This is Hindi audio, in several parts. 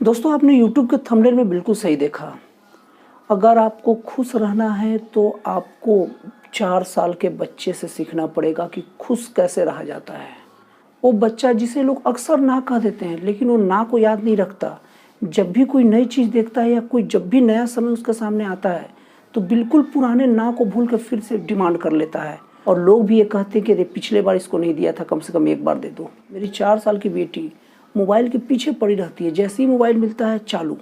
दोस्तों, आपने YouTube के थंबनेल में बिल्कुल सही देखा। अगर आपको खुश रहना है तो आपको 4 साल के बच्चे से सीखना पड़ेगा कि खुश कैसे रहा जाता है। वो बच्चा जिसे लोग अक्सर ना कह देते हैं, लेकिन वो ना को याद नहीं रखता। जब भी कोई नई चीज़ देखता है या कोई जब भी नया समय उसके सामने आता है, तो बिल्कुल पुराने ना को भूल कर फिर से डिमांड कर लेता है। और लोग भी ये कहते हैं कि अरे पिछले बार इसको नहीं दिया था, कम से कम एक बार दे दो। मेरी 4 साल की बेटी मोबाइल के पीछे पड़ी रहती है। जैसे ही मोबाइल मिलता है चालू,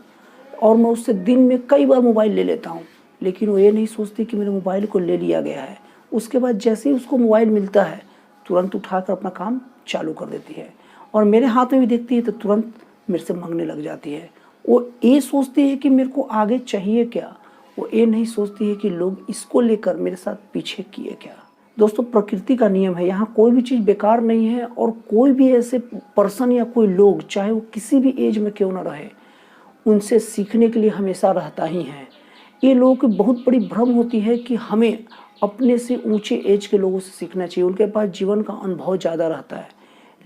और मैं उससे दिन में कई बार मोबाइल ले लेता हूँ, लेकिन वो ये नहीं सोचती कि मेरे मोबाइल को ले लिया गया है। उसके बाद जैसे ही उसको मोबाइल मिलता है, तुरंत उठाकर अपना काम चालू कर देती है, और मेरे हाथ में भी देखती है तो तुरंत मेरे से मांगने लग जाती है। वो ये सोचती है कि मेरे को आगे चाहिए क्या, वो ये नहीं सोचती है कि लोग इसको लेकर मेरे साथ पीछे किए क्या। दोस्तों, प्रकृति का नियम है, यहाँ कोई भी चीज़ बेकार नहीं है, और कोई भी ऐसे पर्सन या कोई लोग, चाहे वो किसी भी एज में क्यों ना रहे, उनसे सीखने के लिए हमेशा रहता ही है। ये लोगों की बहुत बड़ी भ्रम होती है कि हमें अपने से ऊंचे एज के लोगों से सीखना चाहिए, उनके पास जीवन का अनुभव ज़्यादा रहता है।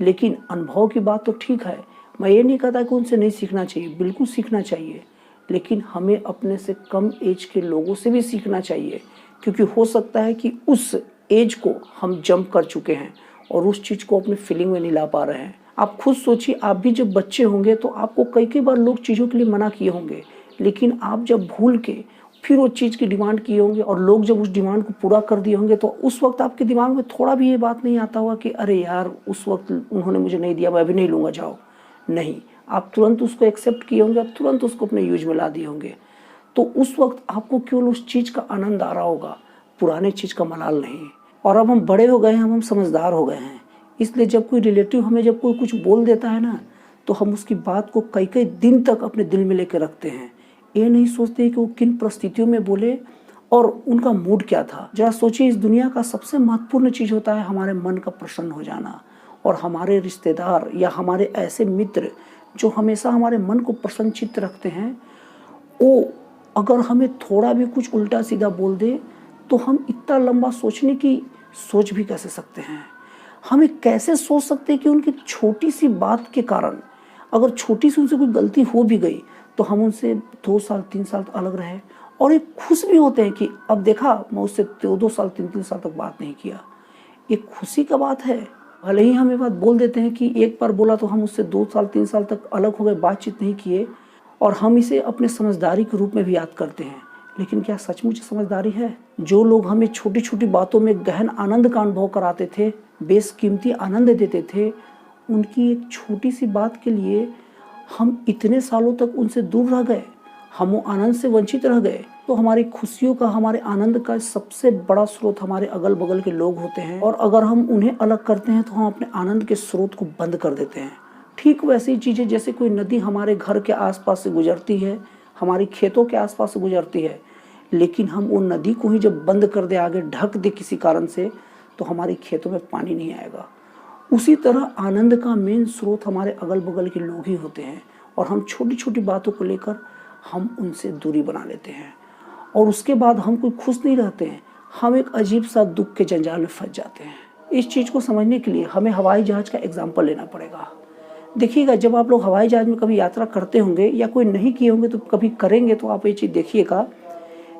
लेकिन अनुभव की बात तो ठीक है, मैं ये नहीं कहता कि उनसे नहीं सीखना चाहिए, बिल्कुल सीखना चाहिए, लेकिन हमें अपने से कम एज के लोगों से भी सीखना चाहिए, क्योंकि हो सकता है कि उस एज को हम जंप कर चुके हैं और उस चीज़ को अपनी फीलिंग में नहीं ला पा रहे हैं। आप खुद सोचिए, आप भी जब बच्चे होंगे तो आपको कई कई बार लोग चीज़ों के लिए मना किए होंगे, लेकिन आप जब भूल के फिर वो चीज़ की डिमांड किए होंगे, और लोग जब उस डिमांड को पूरा कर दिए होंगे, तो उस वक्त आपके दिमाग में थोड़ा भी ये बात नहीं आता होगा कि अरे यार, उस वक्त उन्होंने मुझे नहीं दिया, मैं अभी नहीं लूँगा, जाओ। नहीं, आप तुरंत उसको एक्सेप्ट किए होंगे, आप तुरंत उसको अपने यूज में ला दिए होंगे। तो उस वक्त आपको केवल उस चीज़ का आनंद आ रहा होगा, पुराने चीज़ का मलाल नहीं। और अब हम बड़े हो गए हैं, हम समझदार हो गए हैं, इसलिए जब कोई रिलेटिव हमें जब कोई कुछ बोल देता है ना, तो हम उसकी बात को कई कई दिन तक अपने दिल में लेकर रखते हैं। ये नहीं सोचते कि वो किन परिस्थितियों में बोले और उनका मूड क्या था। जरा सोचिए, इस दुनिया का सबसे महत्वपूर्ण चीज़ होता है हमारे मन का प्रसन्न हो जाना, और हमारे रिश्तेदार या हमारे ऐसे मित्र जो हमेशा हमारे मन को प्रसन्नचित्त रखते हैं, वो अगर हमें थोड़ा भी कुछ उल्टा सीधा बोल दे, तो हम इतना लंबा सोचने की सोच भी कैसे सकते हैं। हमें कैसे सोच सकते हैं कि उनकी छोटी सी बात के कारण, अगर छोटी सी उनसे कोई गलती हो भी गई, तो हम उनसे 2 साल 3 साल तक अलग रहे, और ये खुश भी होते हैं कि अब देखा, मैं उससे 2 साल 3 साल तक बात नहीं किया। ये खुशी का बात है। भले ही हम ये बात बोल देते हैं कि एक बार बोला तो हम उससे 2 साल 3 साल तक अलग हो गए, बातचीत नहीं किए, और हम इसे अपने समझदारी के रूप में भी याद करते हैं, लेकिन क्या सचमुच समझदारी है? जो लोग हमें छोटी छोटी बातों में गहन आनंद का अनुभव कराते थे, बेशकीमती आनंद देते थे, उनकी एक छोटी सी बात के लिए हम इतने सालों तक उनसे दूर रह गए, हम वो आनंद से वंचित रह गए। तो हमारी खुशियों का, हमारे आनंद का सबसे बड़ा स्रोत हमारे अगल बगल के लोग होते हैं, और अगर हम उन्हें अलग करते हैं तो हम अपने आनंद के स्रोत को बंद कर देते हैं। ठीक वैसी चीज़ें, जैसे कोई नदी हमारे घर के आसपास से गुजरती है, हमारी खेतों के आसपास से गुजरती है, लेकिन हम वो नदी को ही जब बंद कर दे, आगे ढक दे किसी कारण से, तो हमारी खेतों में पानी नहीं आएगा। उसी तरह आनंद का मेन स्रोत हमारे अगल बगल के लोग ही होते हैं, और हम छोटी छोटी बातों को लेकर हम उनसे दूरी बना लेते हैं, और उसके बाद हम कोई खुश नहीं रहते हैं, हम एक अजीब सा दुख के जंजाल में फंस जाते हैं। इस चीज़ को समझने के लिए हमें हवाई जहाज़ का एग्जाम्पल लेना पड़ेगा। देखिएगा, जब आप लोग हवाई जहाज़ में कभी यात्रा करते होंगे, या कोई नहीं किए होंगे तो कभी करेंगे, तो आप ये चीज़ देखिएगा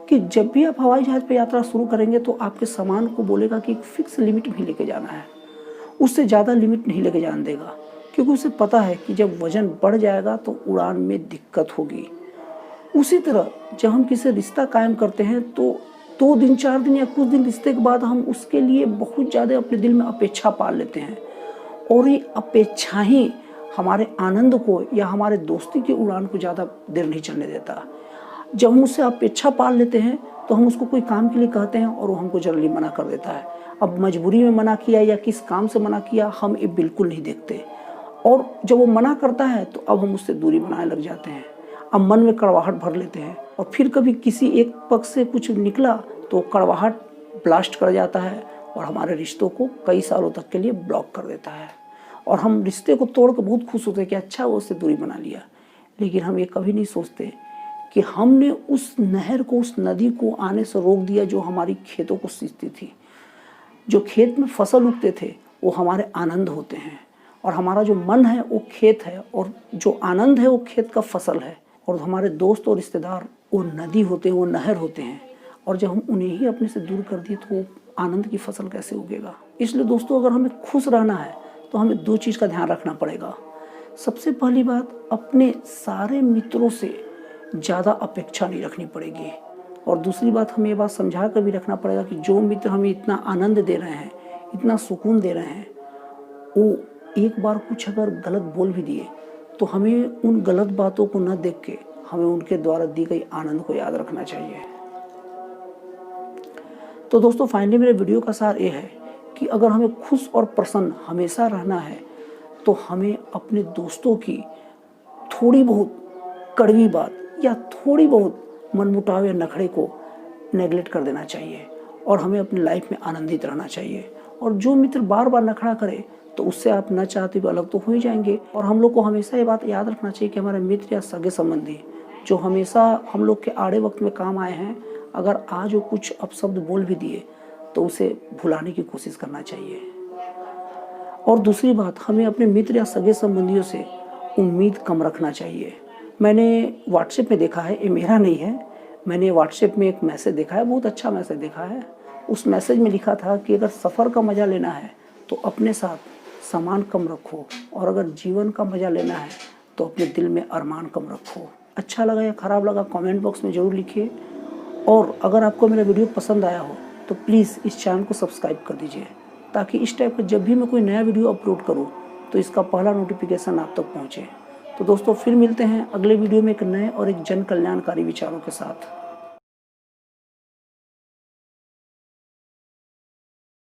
कि जब भी आप हवाई जहाज़ पर यात्रा शुरू करेंगे, तो आपके सामान को बोलेगा कि एक फिक्स लिमिट भी लेके जाना है, उससे ज़्यादा लिमिट नहीं लेके जाने देगा, क्योंकि उसे पता है कि जब वज़न बढ़ जाएगा तो उड़ान में दिक्कत होगी। उसी तरह जब हम किसी रिश्ता कायम करते हैं, तो 2 दिन 4 दिन या कुछ दिन रिश्ते के बाद हम उसके लिए बहुत ज़्यादा अपने दिल में अपेक्षा पाल लेते हैं, और ये अपेक्षा ही हमारे आनंद को या हमारे दोस्ती की उड़ान को ज़्यादा देर नहीं चलने देता। जब हम उससे अपेक्षा पाल लेते हैं, तो हम उसको कोई काम के लिए कहते हैं और वो हमको जल्दी मना कर देता है। अब मजबूरी में मना किया या किस काम से मना किया, हम ये बिल्कुल नहीं देखते, और जब वो मना करता है तो अब हम उससे दूरी बनाने लग जाते हैं। अब मन में कड़वाहट भर लेते हैं, और फिर कभी किसी एक पक्ष से कुछ निकला तो कड़वाहट ब्लास्ट कर जाता है, और हमारे रिश्तों को कई सालों तक के लिए ब्लॉक कर देता है, और हम रिश्ते को तोड़ कर बहुत खुश होते हैं कि अच्छा वो उससे दूरी बना लिया। लेकिन हम ये कभी नहीं सोचते कि हमने उस नहर को, उस नदी को आने से रोक दिया जो हमारी खेतों को सींचती थी। जो खेत में फसल उगते थे वो हमारे आनंद होते हैं, और हमारा जो मन है वो खेत है, और जो आनंद है वो खेत का फसल है, और हमारे दोस्त और रिश्तेदार वो नदी होते हैं, वो नहर होते हैं, और जब हम उन्हें ही अपने से दूर कर दिए तो वो आनंद की फसल कैसे उगेगा। इसलिए दोस्तों, अगर हमें खुश रहना है तो हमें 2 चीज़ का ध्यान रखना पड़ेगा। सबसे पहली बात, अपने सारे मित्रों से ज़्यादा अपेक्षा नहीं रखनी पड़ेगी, और दूसरी बात, हमें ये बात समझा कर भी रखना पड़ेगा कि जो मित्र हमें इतना आनंद दे रहे हैं, इतना सुकून दे रहे हैं, वो एक बार कुछ अगर गलत बोल भी दिए तो हमें उन गलत बातों को न देख के हमें उनके द्वारा दी गई आनंद को याद रखना चाहिए। तो दोस्तों, फाइनली मेरे वीडियो का सार ये है कि अगर हमें खुश और प्रसन्न हमेशा रहना है तो हमें अपने दोस्तों की थोड़ी बहुत कड़वी बात या थोड़ी बहुत मनमुटाव या नखरे को नेगलेक्ट कर देना चाहिए, और हमें अपनी लाइफ में आनंदित रहना चाहिए। और जो मित्र बार बार नखरा करे तो उससे आप न चाहते हुए अलग तो हो ही जाएंगे। और हम लोग को हमेशा ये बात याद रखना चाहिए कि हमारे मित्र या सगे संबंधी जो हमेशा हम लोग के आड़े वक्त में काम आए हैं, अगर आज वो कुछ अपशब्द बोल भी दिए तो उसे भुलाने की कोशिश करना चाहिए। और दूसरी बात, हमें अपने मित्र या सगे संबंधियों से उम्मीद कम रखना चाहिए। मैंने व्हाट्सएप में देखा है, ये मेरा नहीं है, मैंने व्हाट्सएप में एक मैसेज देखा है, बहुत अच्छा मैसेज देखा है। उस मैसेज में लिखा था कि अगर सफ़र का मज़ा लेना है तो अपने साथ सामान कम रखो, और अगर जीवन का मज़ा लेना है तो अपने दिल में अरमान कम रखो। अच्छा लगा या ख़राब लगा कमेंट बॉक्स में ज़रूर लिखिए, और अगर आपको मेरा वीडियो पसंद आया हो तो प्लीज़ इस चैनल को सब्सक्राइब कर दीजिए, ताकि इस टाइप का जब भी मैं कोई नया वीडियो अपलोड करूँ तो इसका पहला नोटिफिकेशन आप तक पहुँचे। तो दोस्तों, फिर मिलते हैं अगले वीडियो में एक नए और एक जन कल्याणकारी विचारों के साथ।